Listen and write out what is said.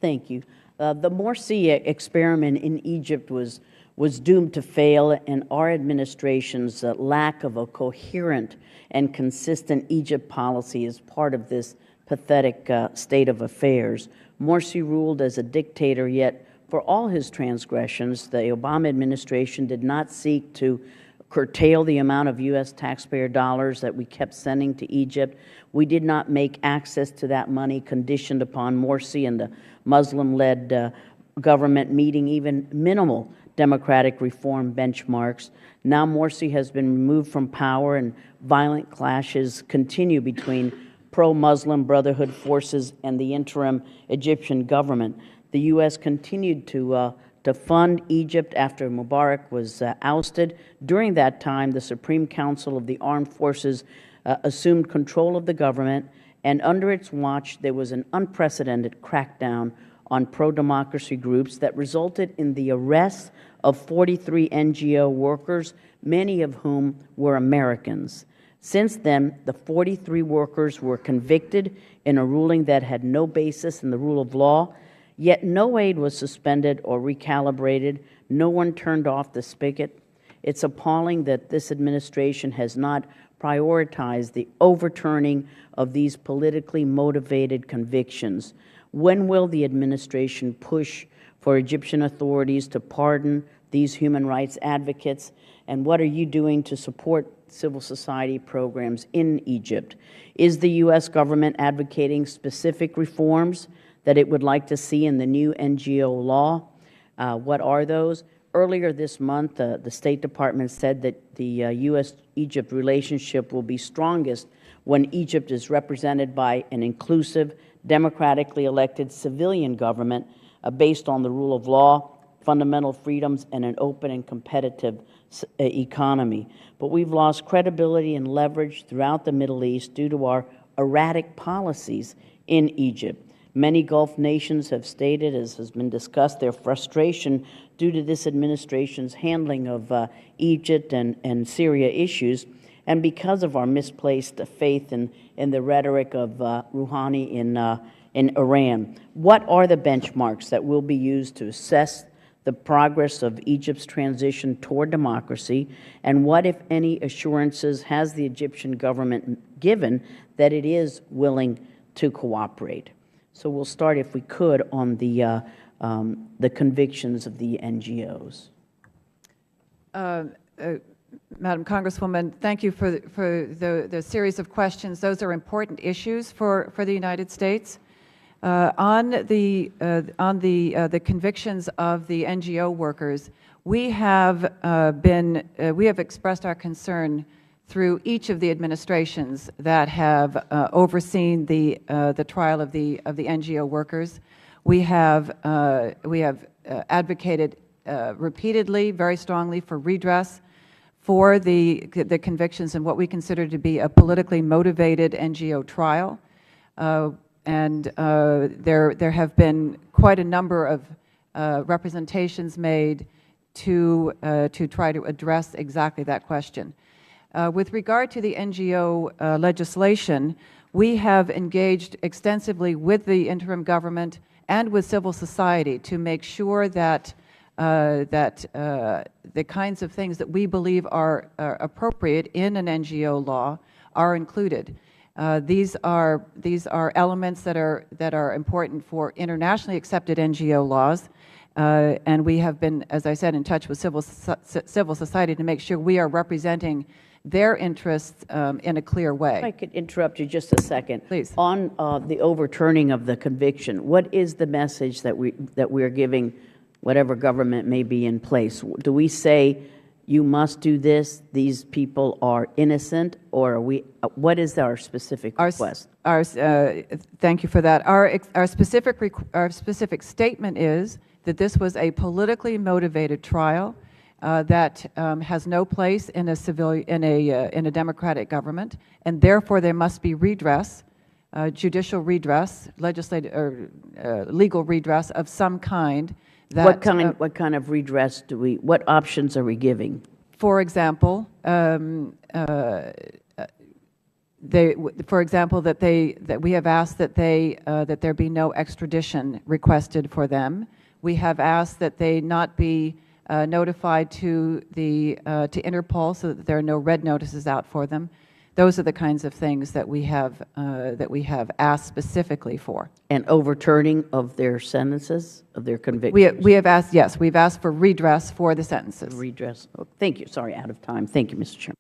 Thank you. The Morsi experiment in Egypt was doomed to fail, and our administration's lack of a coherent and consistent Egypt policy is part of this pathetic state of affairs. Morsi ruled as a dictator, yet for all his transgressions, the Obama administration did not seek to curtail the amount of U.S. taxpayer dollars that we kept sending to Egypt. We did not make access to that money conditioned upon Morsi and the Muslim-led government meeting even minimal democratic reform benchmarks. Now Morsi has been removed from power, and violent clashes continue between pro-Muslim Brotherhood forces and the interim Egyptian government. The U.S. continued to fund Egypt after Mubarak was ousted. During that time, the Supreme Council of the Armed Forces assumed control of the government, and under its watch, there was an unprecedented crackdown on pro-democracy groups that resulted in the arrest of 43 NGO workers, many of whom were Americans. Since then, the 43 workers were convicted in a ruling that had no basis in the rule of law, yet no aid was suspended or recalibrated. No one turned off the spigot. It's appalling that this administration has not prioritized the overturning of these politically motivated convictions. When will the administration push for Egyptian authorities to pardon these human rights advocates? And what are you doing to support civil society programs in Egypt? Is the U.S. government advocating specific reforms that it would like to see in the new NGO law? What are those? Earlier this month, the State Department said that the U.S.-Egypt relationship will be strongest when Egypt is represented by an inclusive, democratically elected civilian government based on the rule of law, fundamental freedoms, and an open and competitive economy. But we've lost credibility and leverage throughout the Middle East due to our erratic policies in Egypt. Many Gulf nations have stated, as has been discussed, their frustration due to this administration's handling of Egypt and Syria issues, and because of our misplaced faith in the rhetoric of Rouhani in Iran. What are the benchmarks that will be used to assess the progress of Egypt's transition toward democracy, and what, if any, assurances has the Egyptian government given that it is willing to cooperate? So we'll start, if we could, on the convictions of the NGOs. Madam Congresswoman, thank you for the series of questions. Those are important issues for the United States. On the convictions of the NGO workers, we have expressed our concern through each of the administrations that have overseen the trial of the NGO workers. We have advocated repeatedly, very strongly, for redress for the convictions in what we consider to be a politically motivated NGO trial. And there have been quite a number of representations made to try to address exactly that question. With regard to the NGO legislation, we have engaged extensively with the interim government and with civil society to make sure that the kinds of things that we believe are appropriate in an NGO law are included. These are elements that are important for internationally accepted NGO laws, and we have been, as I said, in touch with civil society to make sure we are representing their interests in a clear way. If I could interrupt you just a second. Please. On the overturning of the conviction, what is the message that we are giving whatever government may be in place? Do we say, you must do this, these people are innocent, or are we, what is our specific request? Thank you for that. Our specific statement is that this was a politically motivated trial that has no place in a democratic government, and therefore there must be redress, judicial redress, legislative or legal redress of some kind. What kind of redress do we? What options are we giving? For example, for example, that we have asked that that there be no extradition requested for them. We have asked that they not be notified to Interpol, so that there are no red notices out for them. Those are the kinds of things that we have asked specifically for. And overturning of their sentences, of their convictions? We have asked, yes, we've asked for redress for the sentences. Redress. Oh, thank you. Sorry, out of time. Thank you, Mr. Chairman.